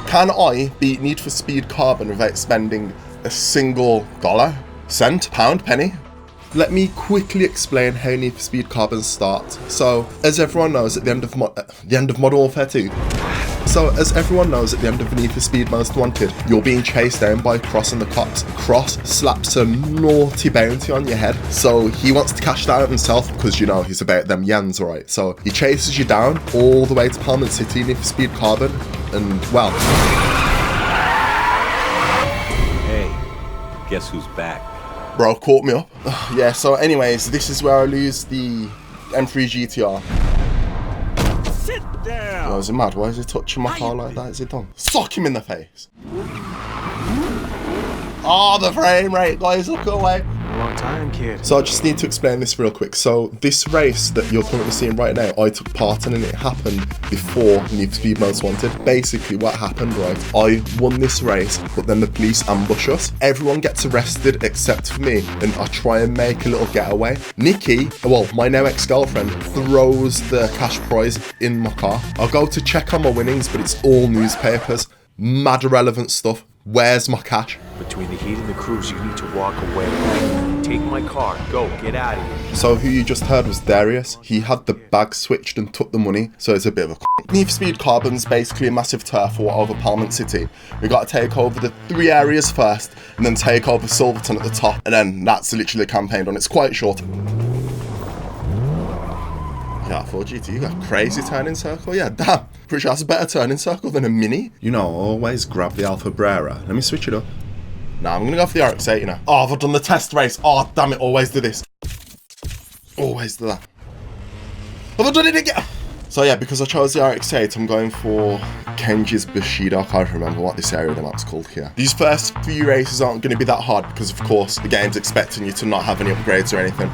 Can I beat Need for Speed Carbon without spending a single dollar, cent, pound, penny? Let me quickly explain how Need for Speed Carbon starts. So, as everyone knows, at the end of Modern Warfare 2, as everyone knows, at the end of Need for Speed Most Wanted, you're being chased down by Cross and the cops. Cross slaps a naughty bounty on your head, so he wants to cash that out himself because, you know, he's about them yens, right? So he chases you down all the way to Parliament City, Need for Speed Carbon, and, well... Hey, guess who's back? Bro, caught me up. Yeah, so anyways, this is where I lose the M3 GTR. Sit down! Oh, is he mad? Why is he touching my car like that? Is he done? Sock him in the face! Oh, the frame rate, guys, look away. Long time, kid. So I just need to explain this real quick. So this race that you're currently seeing right now, I took part in, and it happened before Need for Speed Most Wanted. Basically what happened, right, I won this race, but then the police ambush us. Everyone gets arrested except for me, and I try and make a little getaway. Nikki, well, my now ex-girlfriend, throws the cash prize in my car. I'll go to check on my winnings, but it's all newspapers. Mad irrelevant stuff. Where's my cash? Between the heat and the cruise, you need to walk away. Take my car. Go. Get out of here. So who you just heard was Darius. He had the bag switched and took the money, so it's a bit of a Need for Speed Carbon's basically a massive turf war over Parliament City. We got to take over the 3 areas first, and then take over Silverton at the top, and then that's literally the campaign done. It's quite short. Yeah, 4GT, you got a crazy turning circle. Yeah, damn. Pretty sure that's a better turning circle than a Mini. You know, always grab the Alfa Brera. Let me switch it up. Nah, I'm gonna go for the RX-8, you know. Oh, I've done the test race. Oh, damn it, always do this. Always do that. Have I done it again? So yeah, because I chose the RX-8, I'm going for Kenji's Bushido. I can't remember what this area of the map's called here. These first few races aren't going to be that hard because, of course, the game's expecting you to not have any upgrades or anything.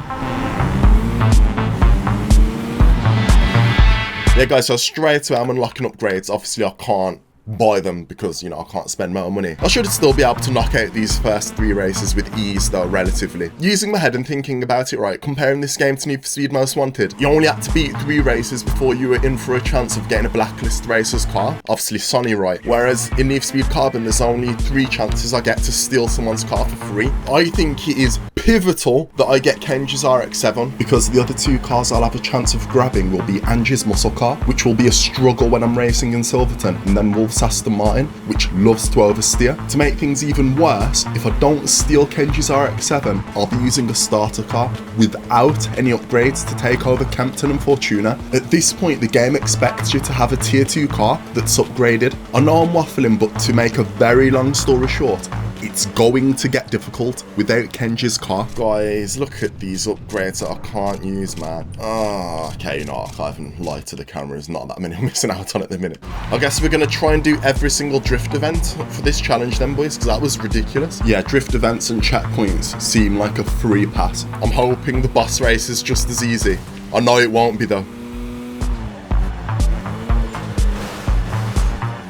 Yeah, guys, so straight away I'm unlocking upgrades. Obviously, I can't buy them because, you know, I can't spend more money. I should still be able to knock out these first 3 races with ease, though, relatively. Using my head and thinking about it right, comparing this game to Need for Speed Most Wanted, you only had to beat 3 races before you were in for a chance of getting a blacklist racer's car. Obviously, Sonny, right? Whereas in Need for Speed Carbon, there's only 3 chances I get to steal someone's car for free. I think it is pivotal that I get Kenji's RX-7 because the other 2 cars I'll have a chance of grabbing will be Angie's muscle car, which will be a struggle when I'm racing in Silverton, and then Wolf's Aston Martin, which loves to oversteer. To make things even worse, if I don't steal Kenji's RX-7, I'll be using a starter car without any upgrades to take over Kempton and Fortuna. At this point, the game expects you to have a tier 2 car that's upgraded. I know I'm waffling, but to make a very long story short, it's going to get difficult without Kenji's car. Guys, look at these upgrades that I can't use, man. Oh, okay, you know, I can't even lie to the camera. There's not that many I'm missing out on at the minute. I guess we're going to try and do every single drift event for this challenge then, boys, because that was ridiculous. Yeah, drift events and checkpoints seem like a free pass. I'm hoping the boss race is just as easy. I know it won't be, though.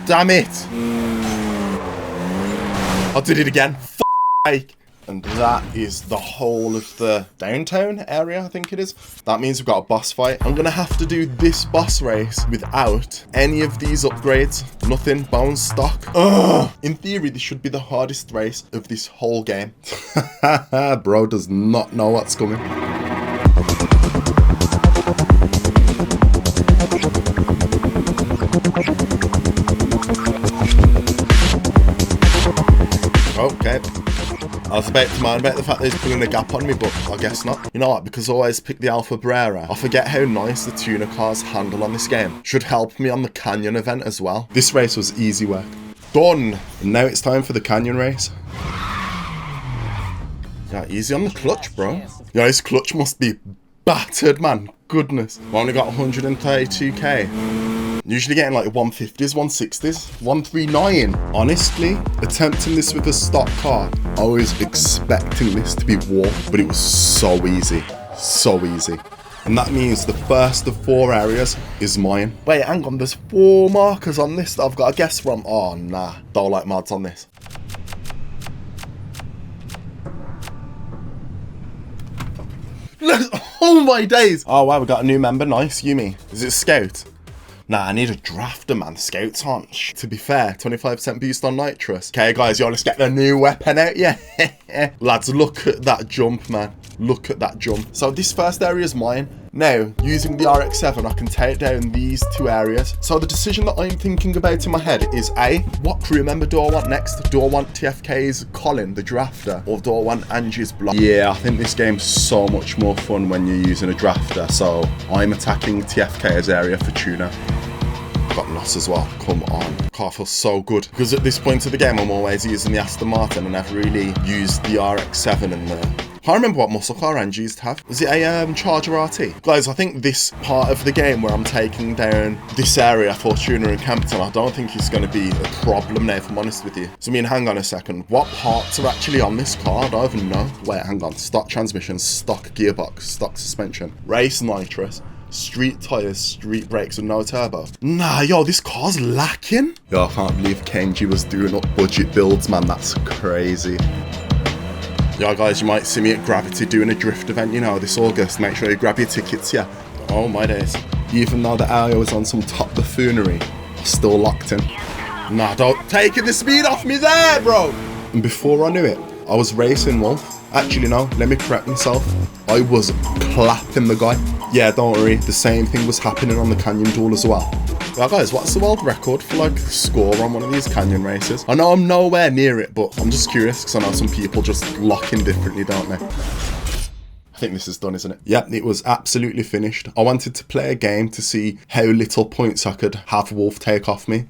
Damn it! I did it again. F***. And that is the whole of the downtown area, I think it is. That means we've got a boss fight. I'm going to have to do this boss race without any of these upgrades. Nothing, bone stock. Ugh. In theory, this should be the hardest race of this whole game. Bro does not know what's coming. Okay. I was about to mind about the fact that he's pulling a gap on me, but I guess not. You know what, because I always pick the Alfa Brera, I forget how nice the tuner cars handle on this game. Should help me on the Canyon event as well. This race was easy work. Done! And now it's time for the Canyon race. Yeah, easy on the clutch, bro. Yeah, his clutch must be battered, man. Goodness. I've only got 132k. Usually getting like 150s, 160s, 139. Honestly, attempting this with a stock car, I was expecting this to be war, but it was so easy. So easy. And that means the first of 4 areas is mine. Wait, hang on, there's 4 markers on this that I've got to guess from. Oh, nah. Don't like mods on this. Oh my days! Oh wow, we got a new member. Nice, Yumi. Is it Scout? Nah, I need a drafter, man. Scouts aren't to be fair, 25% boost on nitrous. Okay, guys, yo, let's get the new weapon out, yeah. Lads, look at that jump, man. Look at that jump. So this first area is mine. Now, using the RX-7, I can take down these 2 areas. So the decision that I'm thinking about in my head is A, what crew member do I want next? Do I want TFK's Colin, the drafter? Or do I want Angie's block? Yeah, I think this game's so much more fun when you're using a drafter. So I'm attacking TFK's area for tuna. Got lost as well. Come on. Car feels so good. Because at this point of the game, I'm always using the Aston Martin and I've really used the RX-7 and the... I can't remember what muscle car Angie used to have. Was it a Charger RT? Guys, I think this part of the game where I'm taking down this area, Fortuna and Campton, I don't think it's going to be a problem now, if I'm honest with you. So I mean, hang on a second. What parts are actually on this car? I don't even know. Wait, hang on. Stock transmission, stock gearbox, stock suspension, race nitrous, street tires, street brakes, and no turbo. Nah, yo, this car's lacking. Yo, I can't believe Kenji was doing up budget builds, man. That's crazy. Yeah, guys, you might see me at Gravity doing a drift event, you know, this August. Make sure you grab your tickets, yeah. Oh, my days. Even though the area was on some top buffoonery, I'm still locked in. Nah, don't taking the speed off me there, bro. And before I knew it, I was racing Wolf. Actually, no, let me correct myself. I was clapping the guy. Yeah, don't worry, the same thing was happening on the Canyon Duel as well. Well, guys, what's the world record for, like, score on one of these canyon races? I know I'm nowhere near it, but I'm just curious because I know some people just lock in differently, don't they? I think this is done, isn't it? Yep, it was absolutely finished. I wanted to play a game to see how little points I could have Wolf take off me.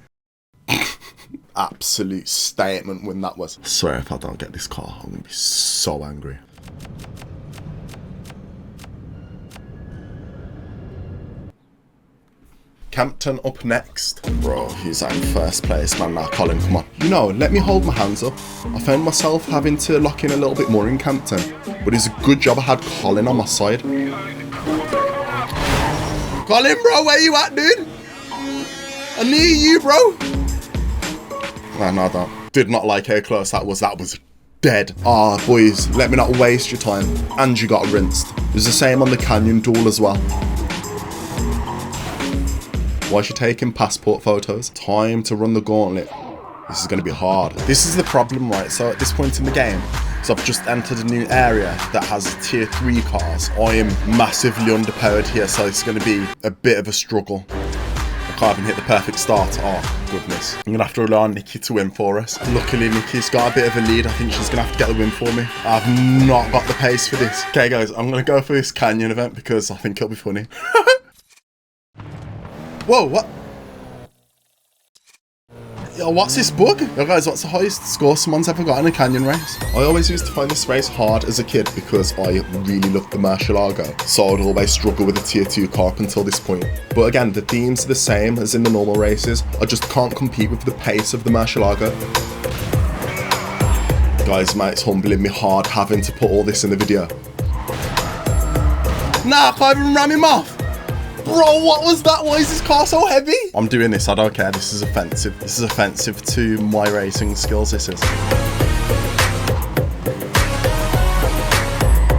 Absolute statement when that was. I swear if I don't get this car, I'm going to be so angry. Campton up next. Bro, he's in first place, man. Now, Colin, come on. You know, let me hold my hands up. I found myself having to lock in a little bit more in Campton, but it's a good job I had Colin on my side. Colin, bro, where you at, dude? I need you, bro. No, I don't. Did not like how close that was. That was dead. Ah, boys, let me not waste your time. And you got rinsed. It was the same on the Canyon Duel as well. Why is she taking passport photos? Time to run the gauntlet. This is going to be hard. This is the problem, right? So at this point in the game, so I've just entered a new area that has tier 3 cars. I am massively underpowered here, so it's going to be a bit of a struggle. I can't even hit the perfect start. Oh, goodness. I'm going to have to rely on Nikki to win for us. Luckily, Nikki's got a bit of a lead. I think she's going to have to get the win for me. I've not got the pace for this. Okay, guys, I'm going to go for this canyon event because I think it'll be funny. Whoa, what? Yo, what's this bug? Yo, guys, what's the highest score someone's ever got in a canyon race? I always used to find this race hard as a kid because I really loved the Murcielago, so I'd always struggle with a tier 2 car up until this point. But again, the themes are the same as in the normal races. I just can't compete with the pace of the Murcielago. Guys, mate, it's humbling me hard having to put all this in the video. Nah, I can't even ram him off. Bro, what was that? Why is this car so heavy? I'm doing this, I don't care. This is offensive. This is offensive to my racing skills, this is.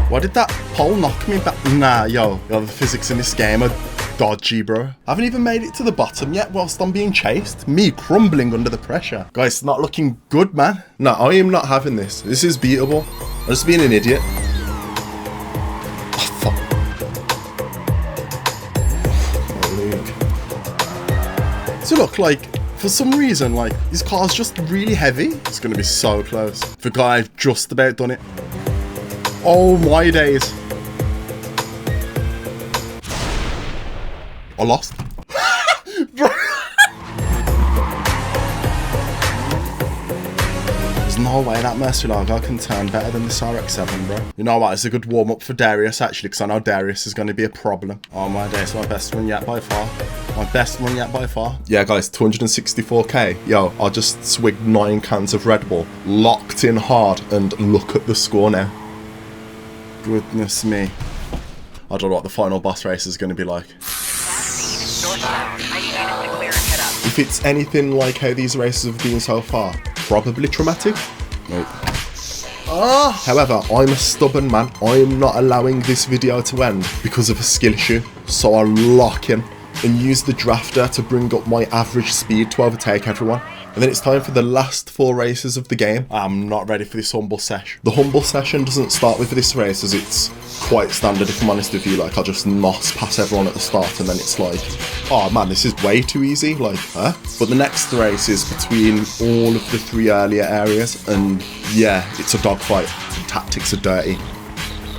Why did that pole knock me back? Nah, yo, the physics in this game are dodgy, bro. I haven't even made it to the bottom yet whilst I'm being chased. Me crumbling under the pressure. Guys, it's not looking good, man. No, I am not having this. This is beatable. I'm just being an idiot. Oh, fuck. So look, like, for some reason, like, this car's just really heavy. It's going to be so close. The guy just about done it. Oh my days. I lost. Bro. There's no way that Murcielago can turn better than this RX-7, bro. You know what? It's a good warm-up for Darius, actually, because I know Darius is going to be a problem. Oh my days, my best run yet by far. My best run yet by far. Yeah, guys, 264k. Yo, I just swigged 9 cans of Red Bull. Locked in hard, and look at the score now. Goodness me. I don't know what the final boss race is going to be like. If it's anything like how these races have been so far, probably traumatic. Nope. However, I'm a stubborn man. I'm not allowing this video to end because of a skill issue. So I'll lock in. and use the drafter to bring up my average speed to overtake everyone. And then it's time for the last 4 races of the game. I'm not ready for this humble sesh. The humble session doesn't start with this race, as it's quite standard, if I'm honest with you. Like, I'll just nos past everyone at the start, and then it's like, oh man, this is way too easy, like, huh? But the next race is between all of the 3 earlier areas, and yeah, it's a dogfight. The tactics are dirty.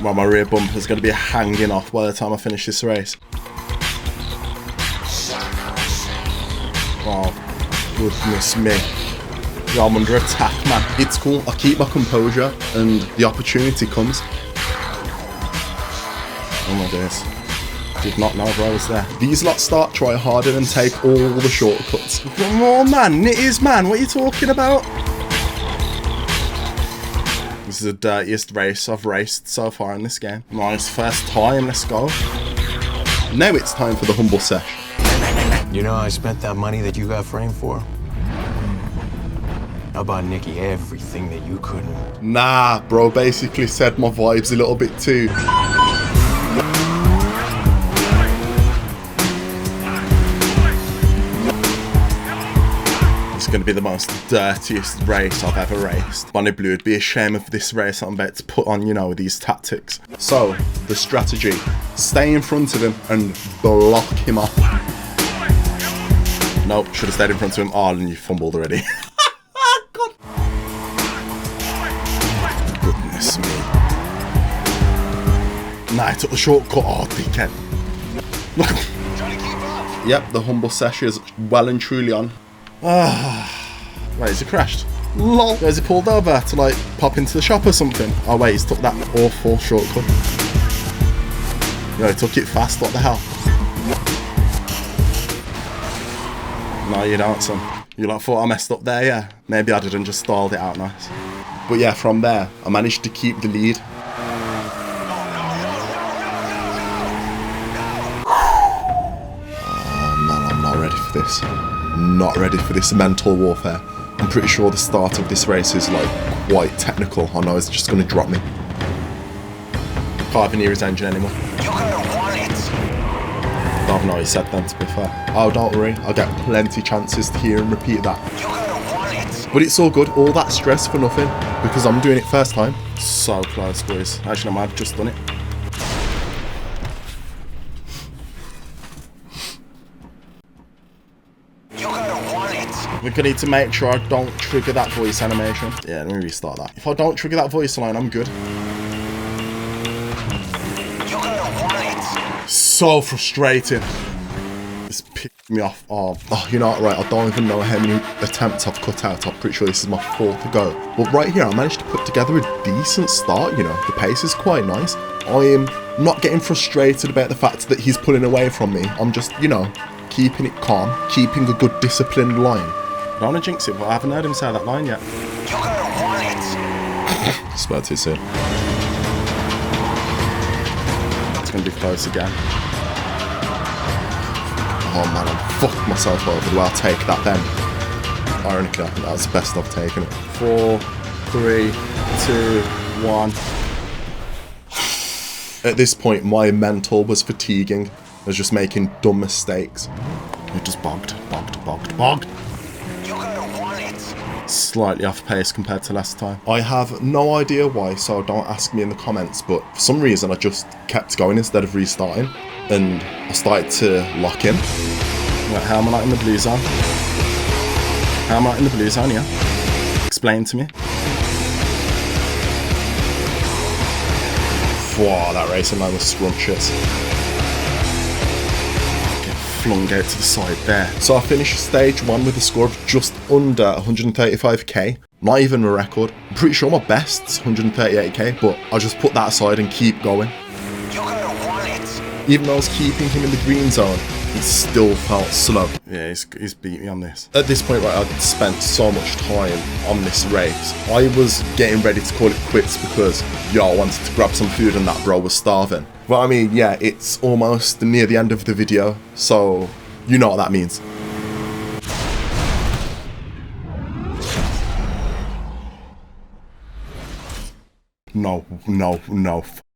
Well, my rear bumper's going to be hanging off by the time I finish this race. Oh, goodness me. Yeah, I'm under attack, man. It's cool. I keep my composure and the opportunity comes. Oh my days. Did not know bro was there. These lot start try harder and take all the shortcuts. Come on, man. It is, man. What are you talking about? This is the dirtiest race I've raced so far in this game. Nice, first time. Let's go. Now it's time for the humble sesh. You know, I spent that money that you got framed for. I bought Nikki everything that you couldn't. Nah, bro basically said my vibe's a little bit too. It's going to be the most dirtiest race I've ever raced. Bonnie Blue would be ashamed of this race I'm about to put on, you know, with these tactics. So, the strategy. Stay in front of him and block him off. Nope, should have stayed in front of him. Oh, and you fumbled already. God. Goodness me. Nah, I took the shortcut. Oh, dickhead. Look. Yep, the humble sesh is well and truly on. Wait, has he crashed? Lol. Has he pulled over to like pop into the shop or something? Oh wait, he's took that awful shortcut. No, he took it fast. What the hell? No, you don't, son. You lot thought I messed up there, yeah? Maybe I didn't, just stalled it out nice. But yeah, from there, I managed to keep the lead. Oh man, I'm not ready for this. Not ready for this mental warfare. I'm pretty sure the start of this race is like quite technical. I know it's just going to drop me. Can't even hear his engine anymore. You're gonna want it. I've not said them, to be fair. Oh, don't worry, I'll get plenty chances to hear and repeat that. You're gonna want it. But it's all good, all that stress for nothing, because I'm doing it first time. So close, boys. Actually, I might have just done it. You're gonna want it. We're gonna need to make sure I don't trigger that voice animation. Yeah, let me restart that. If I don't trigger that voice line, I'm good. You're gonna want it. So frustrating. It's pissed me off. Oh, you know what, right, I don't even know how many attempts I've cut out. I'm pretty sure this is my 4th go. But right here, I managed to put together a decent start, you know. The pace is quite nice. I am not getting frustrated about the fact that he's pulling away from me. I'm just, you know, keeping it calm, keeping a good disciplined line. I don't want to jinx it, but I haven't heard him say that line yet. You're gonna want it. Swear too soon. It's going to be close again. Oh man, I fucked myself over. Do I take that then? Ironically, I think that's the best I've taken it. 4, 3, 2, 1. At this point, my mental was fatiguing. I was just making dumb mistakes. It just bogged. You're gonna want it. Slightly off pace compared to last time. I have no idea why, so don't ask me in the comments, but for some reason I just kept going instead of restarting, and I started to lock in. Right, how am I not in the blue zone? How am I not in the blue zone, yeah? Explain to me. Wow, that racing line was scrumptious. Get flung out to the side there. So I finished stage 1 with a score of just under 135k. Not even a record. I'm pretty sure my best's 138k, but I'll just put that aside and keep going. You're gonna want it. Even though I was keeping him in the green zone, it still felt slow. Yeah, he's beat me on this. At this point, right, I'd spent so much time on this race. I was getting ready to call it quits because, yo, I wanted to grab some food and that bro was starving. But I mean, yeah, it's almost near the end of the video, so you know what that means. No,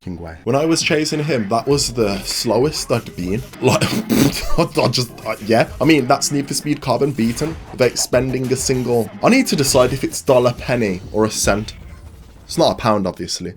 way. When I was chasing him, that was the slowest I'd been. Like, yeah. I mean, that's Need for Speed Carbon beaten without spending a single. I need to decide if it's dollar, penny, or a cent. It's not a pound, obviously.